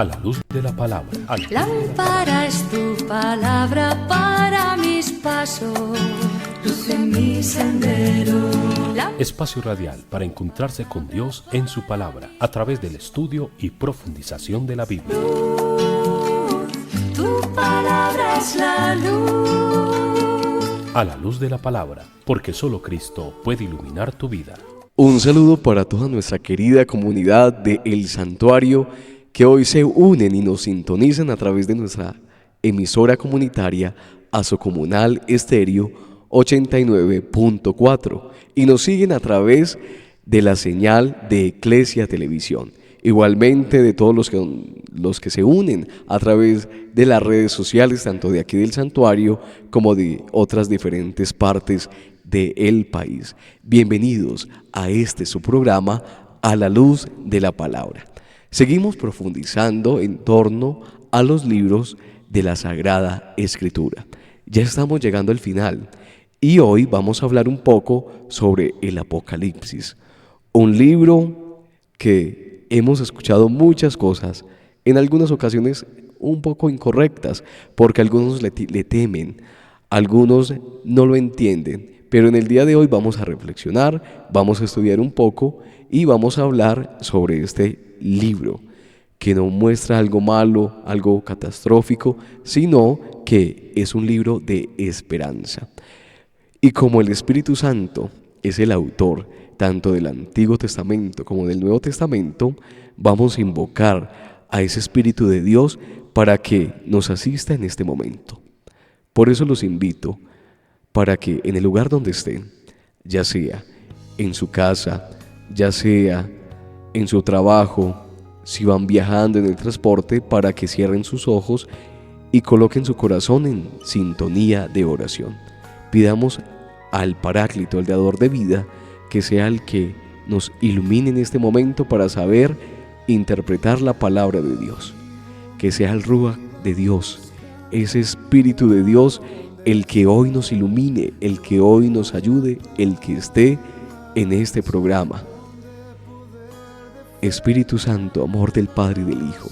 A la luz de la palabra. Lámpara es tu palabra para mis pasos, luz en mi sendero. Espacio radial para encontrarse con Dios en su palabra a través del estudio y profundización de la Biblia. Tu palabra es la luz. A la luz de la palabra, porque solo Cristo puede iluminar tu vida. Un saludo para toda nuestra querida comunidad de El Santuario que hoy se unen y nos sintonizan a través de nuestra emisora comunitaria Asocomunal Estéreo 89.4 y nos siguen a través de la señal de Eclesia Televisión. Igualmente de todos los que se unen a través de las redes sociales, tanto de aquí del santuario como de otras diferentes partes del país. Bienvenidos a este su programa, A la Luz de la Palabra. Seguimos profundizando en torno a los libros de la Sagrada Escritura. Ya estamos llegando al final y hoy vamos a hablar un poco sobre el Apocalipsis, un libro que hemos escuchado muchas cosas, en algunas ocasiones un poco incorrectas, porque algunos le temen, algunos no lo entienden, pero en el día de hoy vamos a reflexionar, vamos a estudiar un poco y vamos a hablar sobre este libro, que no muestra algo malo, algo catastrófico, sino que es un libro de esperanza. Y como el Espíritu Santo es el autor tanto del Antiguo Testamento como del Nuevo Testamento, vamos a invocar a ese Espíritu de Dios para que nos asista en este momento. Por eso los invito para que en el lugar donde estén, ya sea en su casa, ya sea en su trabajo, si van viajando en el transporte, para que cierren sus ojos y coloquen su corazón en sintonía de oración. Pidamos al Paráclito, el dador de vida, que sea el que nos ilumine en este momento para saber interpretar la palabra de Dios. Que sea el Ruach de Dios, ese Espíritu de Dios, el que hoy nos ilumine, el que hoy nos ayude, el que esté en este programa. Espíritu Santo, amor del Padre y del Hijo,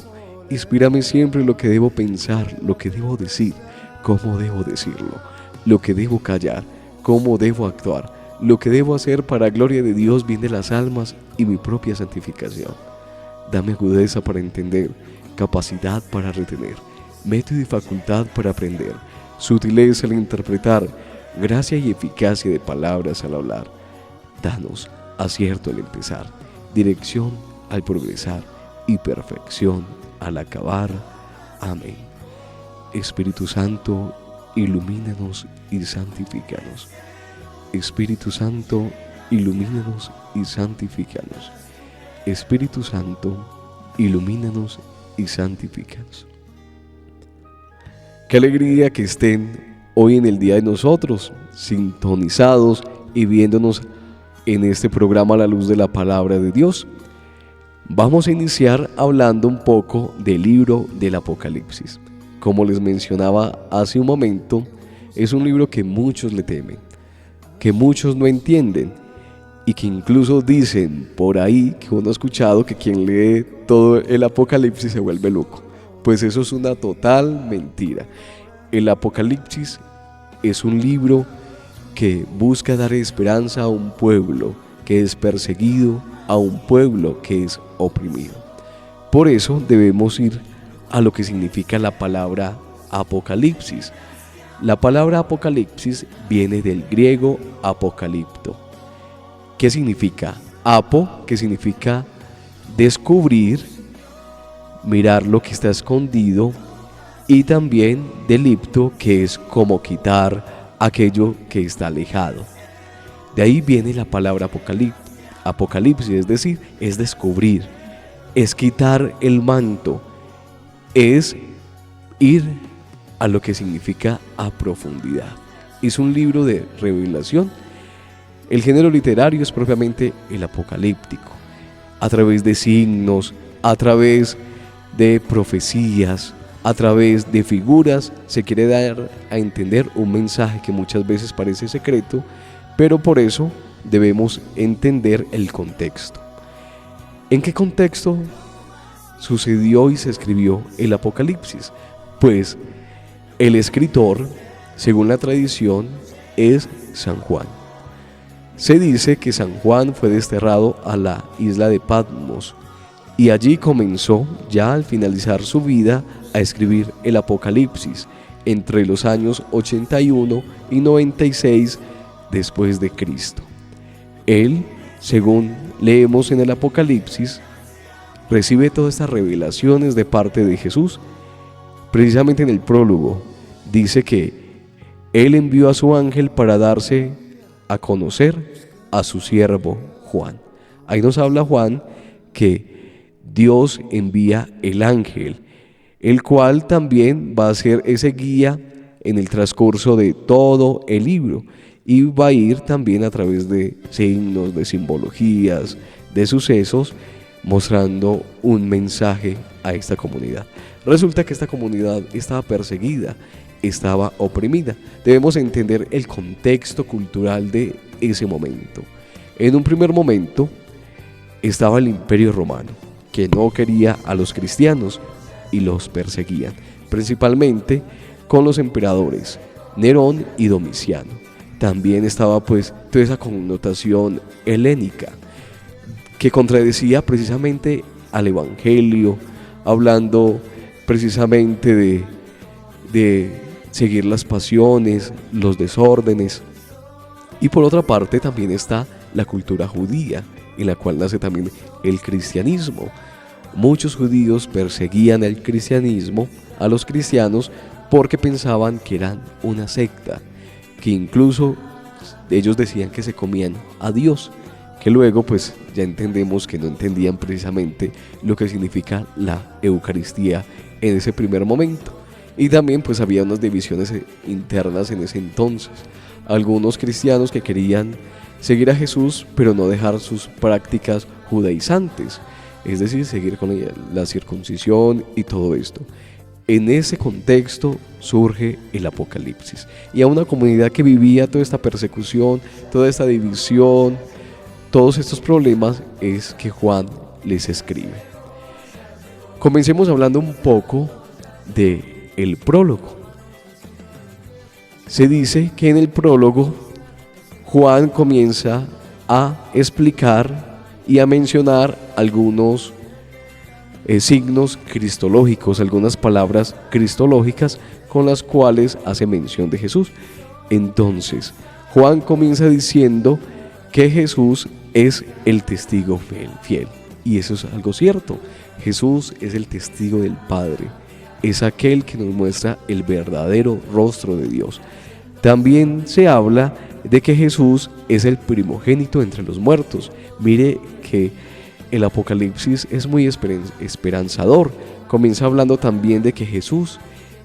inspírame siempre lo que debo pensar, lo que debo decir, cómo debo decirlo, lo que debo callar, cómo debo actuar, lo que debo hacer para gloria de Dios, bien de las almas y mi propia santificación. Dame agudeza para entender, capacidad para retener, método y facultad para aprender, sutileza al interpretar, gracia y eficacia de palabras al hablar. Danos acierto al empezar, dirección al progresar y perfección al acabar. Amén. Espíritu Santo, ilumínanos y santifícanos. Espíritu Santo, ilumínanos y santifícanos. Espíritu Santo, ilumínanos y santifícanos. Qué alegría que estén hoy en el día de nosotros, sintonizados y viéndonos en este programa a la luz de la palabra de Dios. Vamos a iniciar hablando un poco del libro del Apocalipsis. Como les mencionaba hace un momento, es un libro que muchos le temen, que muchos no entienden y que incluso dicen por ahí, que uno ha escuchado, que quien lee todo el Apocalipsis se vuelve loco. Pues eso es una total mentira. El Apocalipsis es un libro que busca dar esperanza a un pueblo que es perseguido, a un pueblo que es oprimido. Por eso debemos ir a lo que significa la palabra Apocalipsis. La palabra Apocalipsis viene del griego apocalipto. ¿Qué significa? Apo, que significa descubrir, mirar lo que está escondido, y también delipto, que es como quitar aquello que está alejado. De ahí viene la palabra apocalipsis, es decir, es descubrir, es quitar el manto, es ir a lo que significa a profundidad. Es un libro de revelación. El género literario es propiamente el apocalíptico. A través de signos, a través de profecías, a través de figuras, se quiere dar a entender un mensaje que muchas veces parece secreto, pero por eso debemos entender el contexto. ¿En qué contexto sucedió y se escribió el Apocalipsis? Pues el escritor, según la tradición, es San Juan. Se dice que San Juan fue desterrado a la isla de Patmos y allí comenzó, ya al finalizar su vida, a escribir el Apocalipsis entre los años 81 y 96 después de Cristo. Él, según leemos en el Apocalipsis, recibe todas estas revelaciones de parte de Jesús. Precisamente en el prólogo dice que Él envió a su ángel para darse a conocer a su siervo Juan. Ahí nos habla Juan que Dios envía el ángel, el cual también va a ser ese guía en el transcurso de todo el libro y va a ir también a través de signos, de simbologías, de sucesos, mostrando un mensaje a esta comunidad. Resulta que esta comunidad estaba perseguida, estaba oprimida. Debemos entender el contexto cultural de ese momento. En un primer momento estaba el Imperio Romano, que no quería a los cristianos y los perseguían, principalmente con los emperadores Nerón y Domiciano. También estaba pues toda esa connotación helénica que contradecía precisamente al Evangelio, hablando precisamente de seguir las pasiones, los desórdenes. Y por otra parte también está la cultura judía, en la cual nace también el cristianismo. Muchos judíos perseguían el cristianismo, a los cristianos, porque pensaban que eran una secta, que incluso ellos decían que se comían a Dios, que luego pues ya entendemos que no entendían precisamente lo que significa la Eucaristía en ese primer momento. Y también pues había unas divisiones internas en ese entonces. Algunos cristianos que querían seguir a Jesús pero no dejar sus prácticas judaizantes, es decir, seguir con la circuncisión y todo esto. En ese contexto surge el Apocalipsis, y a una comunidad que vivía toda esta persecución, toda esta división, todos estos problemas, es que Juan les escribe. Comencemos hablando un poco de el prólogo. Se dice que en el prólogo Juan comienza a explicar y a mencionar algunos signos cristológicos, algunas palabras cristológicas con las cuales hace mención de Jesús. Entonces, Juan comienza diciendo que Jesús es el testigo fiel. Y eso es algo cierto. Jesús es el testigo del Padre. Es aquel que nos muestra el verdadero rostro de Dios. También se habla de que Jesús es el primogénito entre los muertos. Mire que el Apocalipsis es muy esperanzador. Comienza hablando también de que Jesús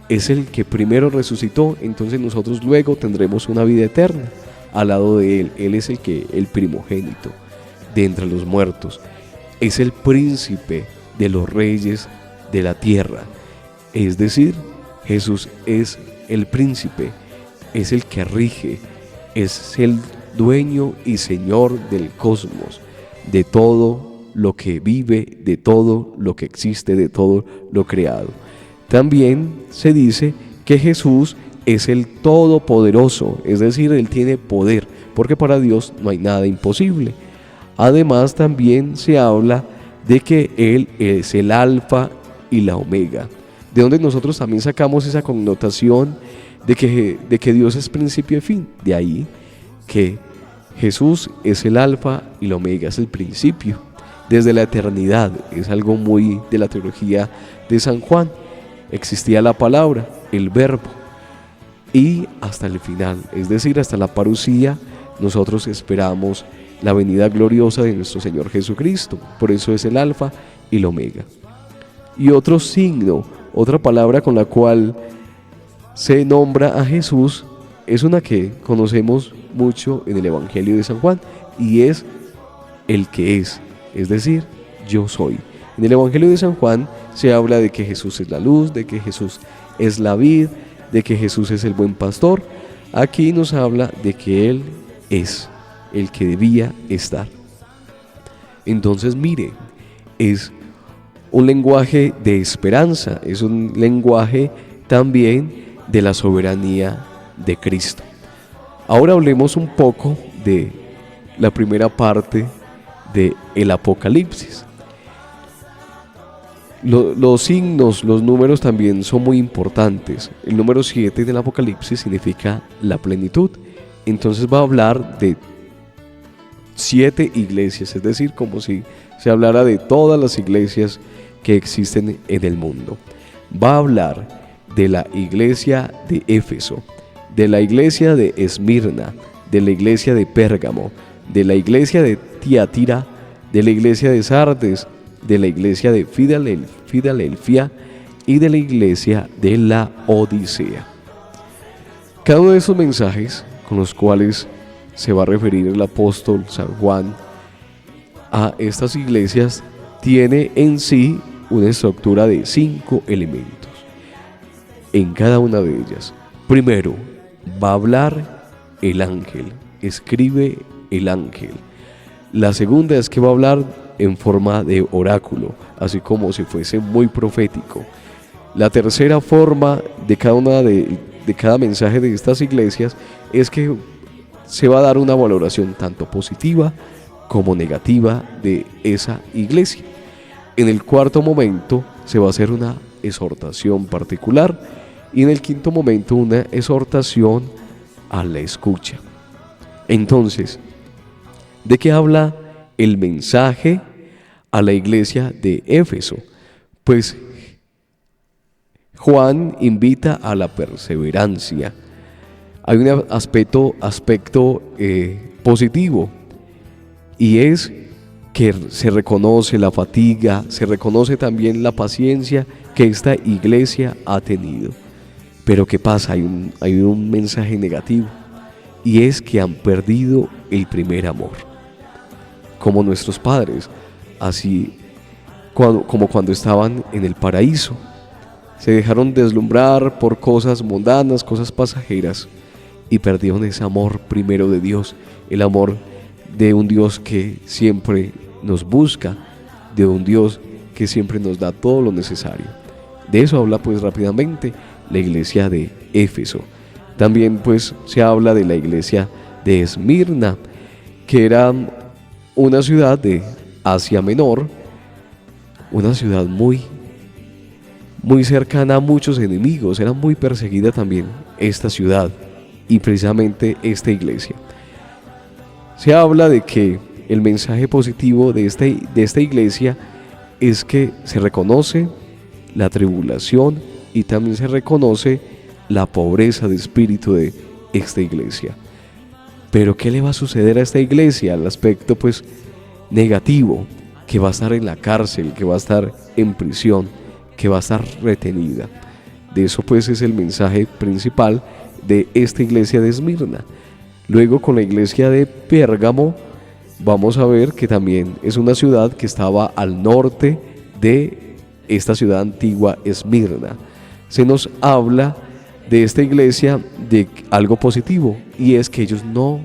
es el que primero resucitó, entonces nosotros luego tendremos una vida eterna al lado de Él. Él es el primogénito de entre los muertos. Es el príncipe de los reyes de la tierra. Es decir, Jesús es el príncipe, es el que rige, es el dueño y señor del cosmos, de todo lo que vive, de todo lo que existe, de todo lo creado. También se dice que Jesús es el todopoderoso, es decir, Él tiene poder, porque para Dios no hay nada imposible. Además, también se habla de que Él es el alfa y la omega, de donde nosotros también sacamos esa connotación de que Dios es principio y fin. De ahí que Jesús es el alfa y la omega, es el principio, desde la eternidad. Es algo muy de la teología de San Juan. Existía la palabra, el verbo, y hasta el final, es decir, hasta la parusía, nosotros esperamos la venida gloriosa de nuestro Señor Jesucristo. Por eso es el alfa y el omega. Y otro signo, otra palabra con la cual se nombra a Jesús, es una que conocemos mucho en el Evangelio de San Juan, y es el que es decir, yo soy. En el Evangelio de San Juan se habla de que Jesús es la luz, de que Jesús es la vid, de que Jesús es el buen pastor. Aquí nos habla de que Él es el que debía estar. Entonces, mire, es un lenguaje de esperanza, es un lenguaje también de la soberanía de Cristo. Ahora hablemos un poco de la primera parte del Apocalipsis. Los signos, los números también son muy importantes. El número 7 del Apocalipsis significa la plenitud. Entonces va a hablar de 7 iglesias, es decir, como si se hablara de todas las iglesias que existen en el mundo. Va a hablar de la iglesia de Éfeso, de la iglesia de Esmirna, de la iglesia de Pérgamo, de la iglesia de Tiatira, de la iglesia de Sardes, de la iglesia de Filadelfia y de la iglesia de la Odisea. Cada uno de esos mensajes con los cuales se va a referir el apóstol San Juan a estas iglesias tiene en sí una estructura de 5 elementos. En cada una de ellas, primero va a hablar el ángel, escribe el ángel. La segunda es que va a hablar en forma de oráculo, así como si fuese muy profético. La tercera forma de cada mensaje de estas iglesias es que se va a dar una valoración tanto positiva como negativa de esa iglesia. En el cuarto momento se va a hacer una exhortación particular y en el quinto momento una exhortación a la escucha. Entonces, ¿de qué habla el mensaje a la iglesia de Éfeso? Pues Juan invita a la perseverancia. Hay un aspecto positivo, y es que se reconoce la fatiga, se reconoce también la paciencia que esta iglesia ha tenido. Pero ¿qué pasa? Hay un mensaje negativo, y es que han perdido el primer amor. Como nuestros padres, así como cuando estaban en el paraíso. Se dejaron deslumbrar por cosas mundanas, cosas pasajeras, y perdieron ese amor primero de Dios, el amor de un Dios que siempre nos busca, de un Dios que siempre nos da todo lo necesario. De eso habla pues rápidamente la iglesia de Éfeso. También pues se habla de la iglesia de Esmirna, que era una ciudad de Asia Menor, una ciudad muy cercana a muchos enemigos. Era muy perseguida también esta ciudad y precisamente esta iglesia. Se habla de que el mensaje positivo de esta iglesia es que se reconoce la tribulación y también se reconoce la pobreza de espíritu de esta iglesia. Pero ¿qué le va a suceder a esta iglesia? El aspecto pues negativo, que va a estar en la cárcel, que va a estar en prisión, que va a estar retenida. De eso pues es el mensaje principal de esta iglesia de Esmirna. Luego, con la iglesia de Pérgamo, vamos a ver que también es una ciudad que estaba al norte de esta ciudad antigua Esmirna. Se nos habla de esta iglesia de algo positivo, y es que ellos no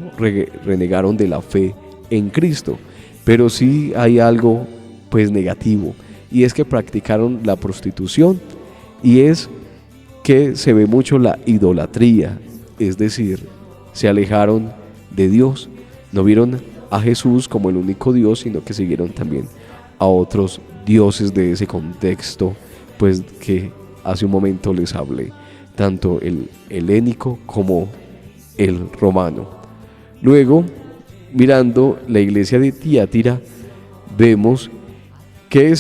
renegaron de la fe en Cristo, pero sí hay algo pues negativo, y es que practicaron la prostitución, y es que se ve mucho la idolatría, es decir, se alejaron de Dios, no vieron a Jesús como el único Dios, sino que siguieron también a otros dioses de ese contexto, pues que hace un momento les hablé, tanto el helénico como el romano. Luego, mirando la iglesia de Tiatira, vemos que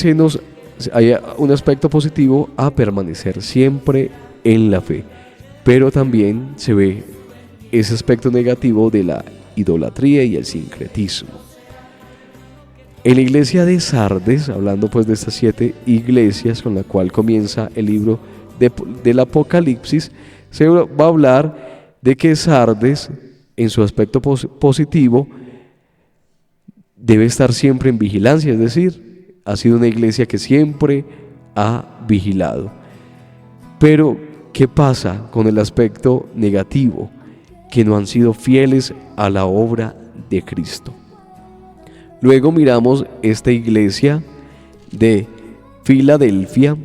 hay un aspecto positivo a permanecer siempre en la fe, pero también se ve ese aspecto negativo de la idolatría y el sincretismo. En la iglesia de Sardes, hablando pues de estas 7 iglesias con la cual comienza el libro del Apocalipsis, se va a hablar de que Sardes, en su aspecto positivo, debe estar siempre en vigilancia, es decir, ha sido una iglesia que siempre ha vigilado. Pero, ¿qué pasa con el aspecto negativo? Que no han sido fieles a la obra de Cristo. Luego miramos esta iglesia de Filadelfia,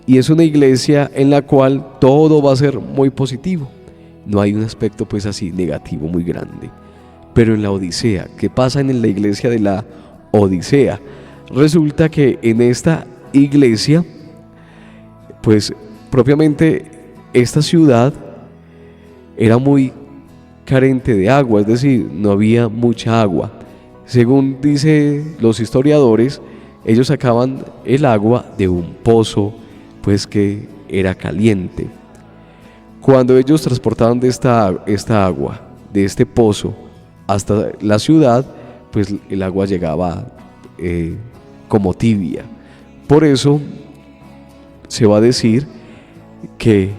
y es una iglesia en la cual todo va a ser muy positivo. No hay un aspecto pues así negativo muy grande. Pero en la Odisea, ¿qué pasa en la iglesia de la Odisea? Resulta que en esta iglesia, pues propiamente esta ciudad era muy carente de agua, es decir, no había mucha agua. Según dicen los historiadores, ellos sacaban el agua de un pozo, pues que era caliente. Cuando ellos transportaban de esta agua, de este pozo, hasta la ciudad, pues el agua llegaba como tibia. Por eso se va a decir que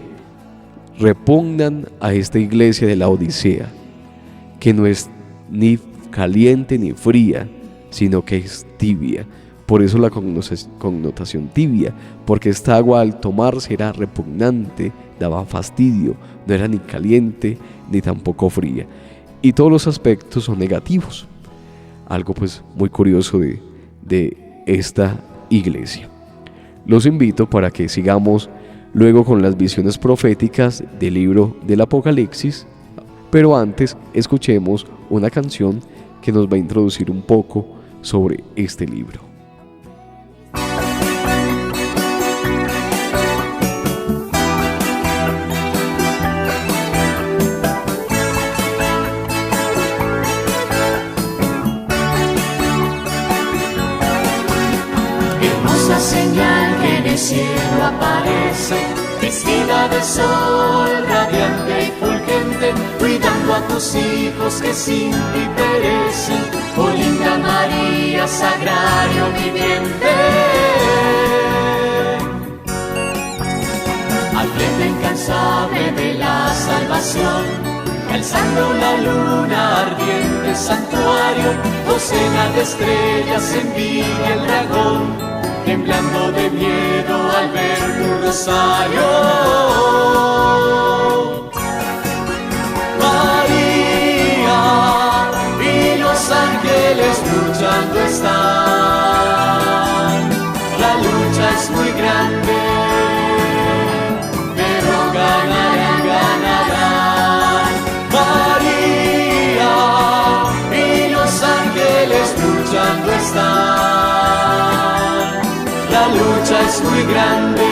repugnan a esta iglesia de la Odisea, que no es ni caliente ni fría, sino que es tibia. Por eso la connotación tibia, porque esta agua al tomarse era repugnante, daba fastidio, no era ni caliente ni tampoco fría. Y todos los aspectos son negativos. Algo pues muy curioso de esta iglesia. Los invito para que sigamos luego con las visiones proféticas del libro del Apocalipsis, pero antes escuchemos una canción que nos va a introducir un poco sobre este libro. Hermosa señal que en el cielo aparece, vestida de sol, radiante y fulgente, cuidando a tus hijos que sin ti perecen. Oh linda María, sagrario viviente, atleta incansable de la salvación, alzando la luna ardiente santuario, docena de estrellas envidia el dragón, temblando de miedo al ver tu rosario. María, y los ángeles luchando están, la lucha es muy grande, pero ganarán, ganarán. María, y los ángeles luchando están, la lucha es muy grande,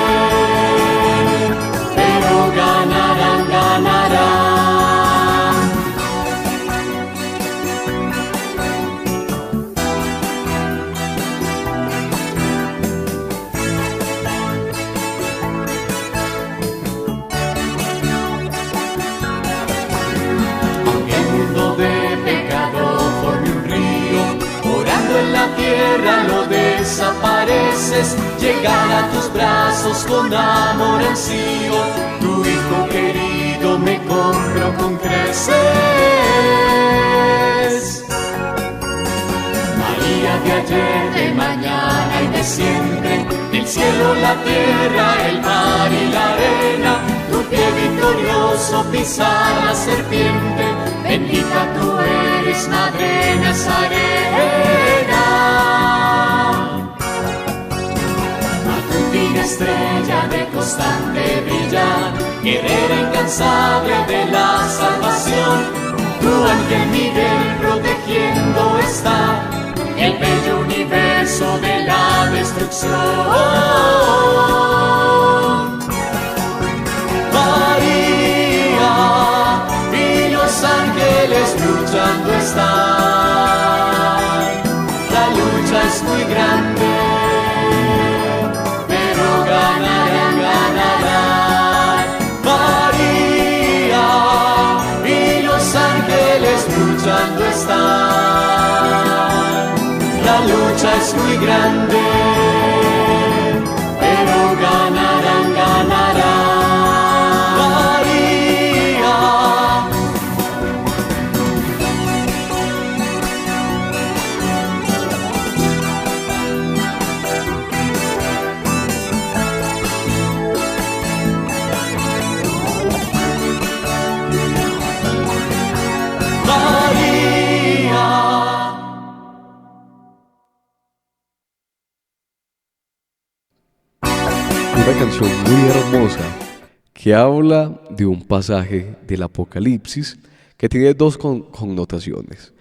pero ganarán, ganarán. Aunque el mundo de pecado forme un río, orando en la tierra lo desapareces, llegar a tus brazos con amor ansío, tu hijo querido me compro con creces. María de ayer, de mañana y de siempre, del cielo, la tierra, el mar y la arena, tu pie victorioso pisar la serpiente, bendita tú eres, Madre Nazarena. Estrella de constante brillar, guerrera incansable de la salvación, tu ángel Miguel protegiendo está el bello universo de la destrucción. María, y los ángeles luchando están, la lucha es muy grande, ganarán, ganarán. María, y los ángeles luchando están, la lucha es muy grande, pero ganarán. canción muy hermosa que habla de un pasaje del Apocalipsis que tiene dos connotaciones.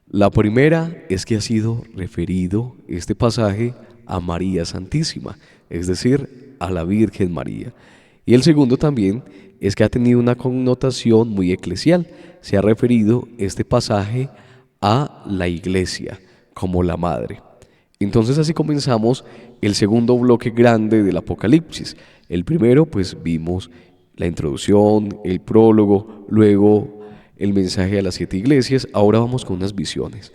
La primera es que ha sido referido este pasaje a María Santísima, es decir, a la Virgen María. Y el segundo también es que ha tenido una connotación muy eclesial. Se ha referido este pasaje a la Iglesia como la Madre. Entonces así comenzamos el segundo bloque grande del Apocalipsis. El primero pues vimos la introducción, el prólogo, luego el mensaje a las 7 iglesias. Ahora vamos con unas visiones.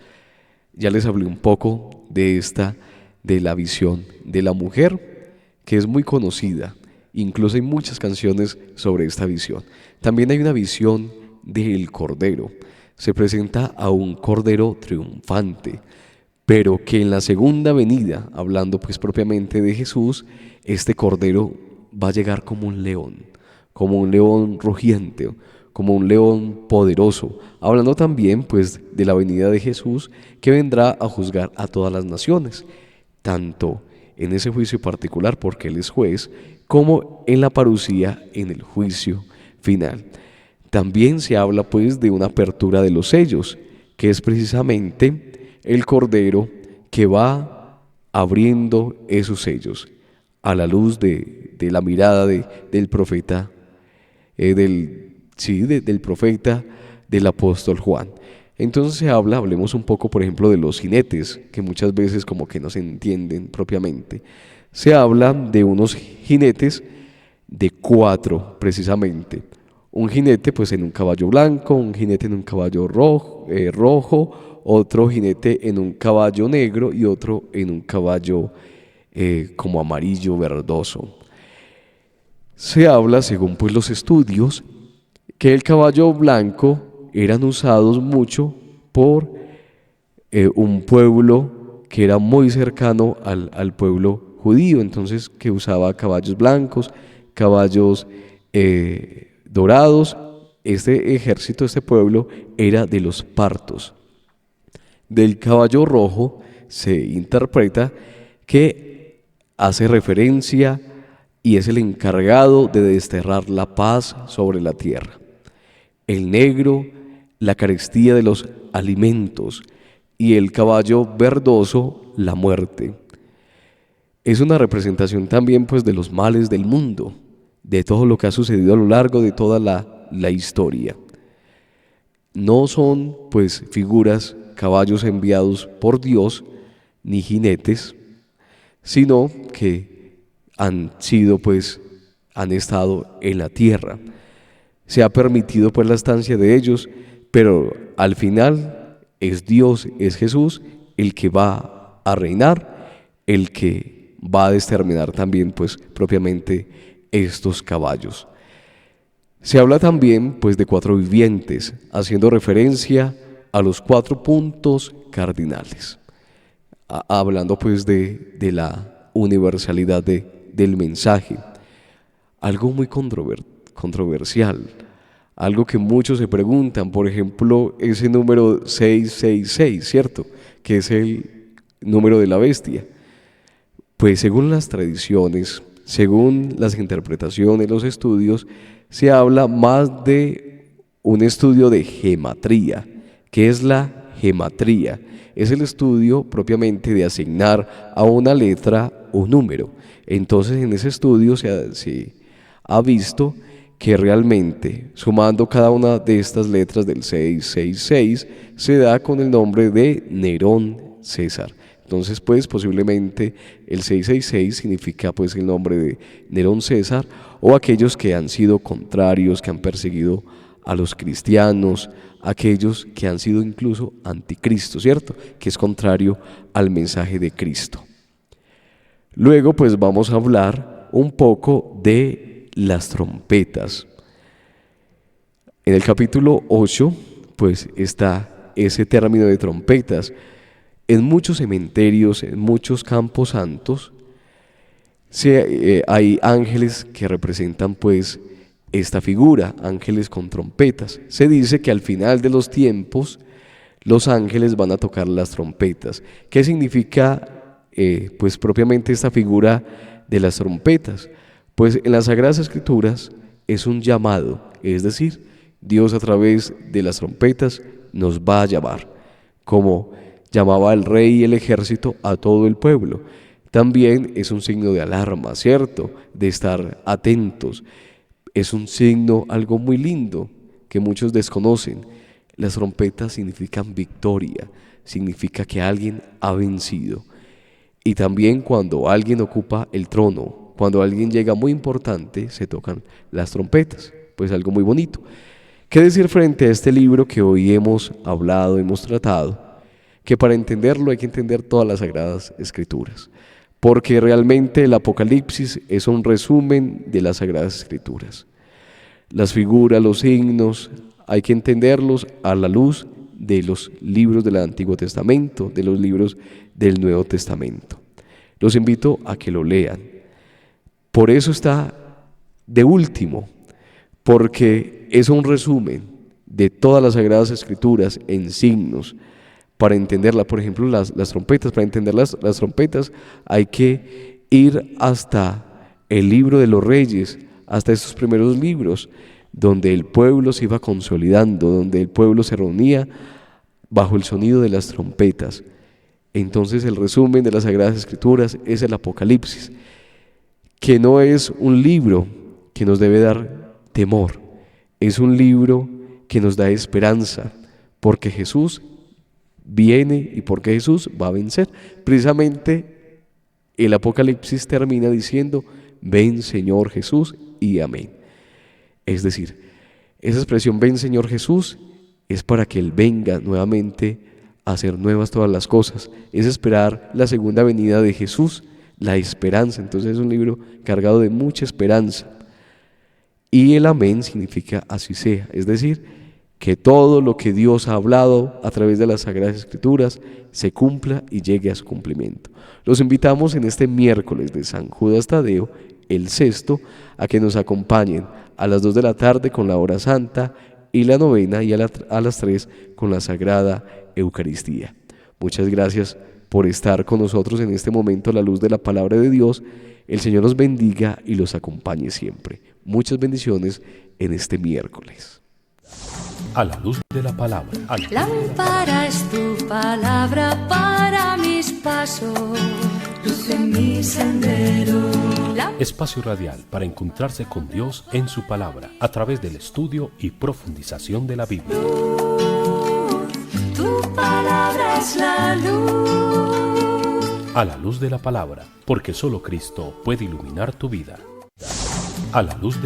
Ya les hablé un poco de la visión de la mujer, que es muy conocida. Incluso hay muchas canciones sobre esta visión. También hay una visión del Cordero. Se presenta a un Cordero triunfante, pero que en la segunda venida, hablando pues propiamente de Jesús, este Cordero va a llegar como un león rugiente, como un león poderoso, hablando también pues de la venida de Jesús, que vendrá a juzgar a todas las naciones, tanto en ese juicio particular porque Él es juez, como en la parucía, en el juicio final. También se habla pues de una apertura de los sellos, que es precisamente el Cordero que va abriendo esos sellos a la luz de la mirada del profeta, del profeta del apóstol Juan. Entonces hablemos un poco, por ejemplo, de los jinetes, que muchas veces como que no se entienden propiamente. Se habla de unos jinetes de 4, precisamente. Un jinete pues en un caballo blanco, un jinete en un caballo rojo, otro jinete en un caballo negro y otro en un caballo como amarillo verdoso. Se habla, según pues los estudios, que el caballo blanco eran usados mucho por un pueblo que era muy cercano al pueblo judío, entonces que usaba caballos blancos, caballos dorados. Este ejército, este pueblo, era de los partos. Del caballo rojo se interpreta que hace referencia y es el encargado de desterrar la paz sobre la tierra. El negro, la carestía de los alimentos, y el caballo verdoso, la muerte. Es una representación también pues de los males del mundo, de todo lo que ha sucedido a lo largo de toda la historia. No son pues figuras, caballos enviados por Dios, ni jinetes, sino que han estado en la tierra. Se ha permitido pues la estancia de ellos, pero al final es Dios, es Jesús el que va a reinar, el que va a determinar también pues propiamente estos caballos. Se habla también pues de 4 vivientes, haciendo referencia a los 4 puntos cardinales, hablando pues de la universalidad del mensaje. Algo muy controversial, algo que muchos se preguntan, por ejemplo, ese número 666, ¿cierto? Que es el número de la bestia. Pues según las tradiciones, según las interpretaciones, los estudios, se habla más de un estudio de gematría. ¿Qué es la gematría? Es el estudio propiamente de asignar a una letra un número. Entonces en ese estudio se ha visto que realmente sumando cada una de estas letras del 666 se da con el nombre de Nerón César. Entonces pues posiblemente el 666 significa pues el nombre de Nerón César, o aquellos que han sido contrarios, que han perseguido a los cristianos, aquellos que han sido incluso anticristo, ¿cierto? Que es contrario al mensaje de Cristo. Luego pues vamos a hablar un poco de las trompetas. En el capítulo 8 pues está ese término de trompetas. En muchos cementerios, en muchos campos santos, hay ángeles que representan pues esta figura, ángeles con trompetas. Se dice que al final de los tiempos los ángeles van a tocar las trompetas. ¿Qué significa pues propiamente esta figura de las trompetas? Pues en las Sagradas Escrituras es un llamado, es decir, Dios a través de las trompetas nos va a llamar, como llamaba al rey y el ejército a todo el pueblo. También es un signo de alarma, ¿cierto? De estar atentos. Es un signo, algo muy lindo, que muchos desconocen. Las trompetas significan victoria, significa que alguien ha vencido. Y también cuando alguien ocupa el trono, cuando alguien llega muy importante, se tocan las trompetas, pues algo muy bonito. ¿Qué decir frente a este libro que hoy hemos hablado, hemos tratado? Que para entenderlo hay que entender todas las Sagradas Escrituras, porque realmente el Apocalipsis es un resumen de las Sagradas Escrituras. Las figuras, los signos, hay que entenderlos a la luz de los libros del Antiguo Testamento, de los libros del Nuevo Testamento. Los invito a que lo lean. Por eso está de último, porque es un resumen de todas las Sagradas Escrituras en signos. Para entenderla, por ejemplo, las trompetas, para entender las trompetas hay que ir hasta el libro de los Reyes, hasta estos primeros libros, donde el pueblo se iba consolidando, donde el pueblo se reunía bajo el sonido de las trompetas. Entonces el resumen de las Sagradas Escrituras es el Apocalipsis, que no es un libro que nos debe dar temor, es un libro que nos da esperanza, porque Jesús viene y porque Jesús va a vencer. Precisamente el Apocalipsis termina diciendo: ven Señor Jesús y amén. Es decir, esa expresión ven Señor Jesús es para que Él venga nuevamente a hacer nuevas todas las cosas, es esperar la segunda venida de Jesús, la esperanza. Entonces es un libro cargado de mucha esperanza. Y el amén significa así sea, es decir, que todo lo que Dios ha hablado a través de las Sagradas Escrituras se cumpla y llegue a su cumplimiento. Los invitamos en este miércoles de San Judas Tadeo, el sexto, a que nos acompañen a las 2 de la tarde con la hora santa y la novena, y a las 3 con la Sagrada Eucaristía. Muchas gracias por estar con nosotros en este momento a la luz de la palabra de Dios. El Señor los bendiga y los acompañe siempre. Muchas bendiciones en este miércoles. A la luz de la palabra. Lámpara es tu palabra para mis pasos, luz en mi sendero. Espacio radial para encontrarse con Dios en su palabra a través del estudio y profundización de la Biblia. Tu palabra es la luz. A la luz de la palabra, porque solo Cristo puede iluminar tu vida. A la luz de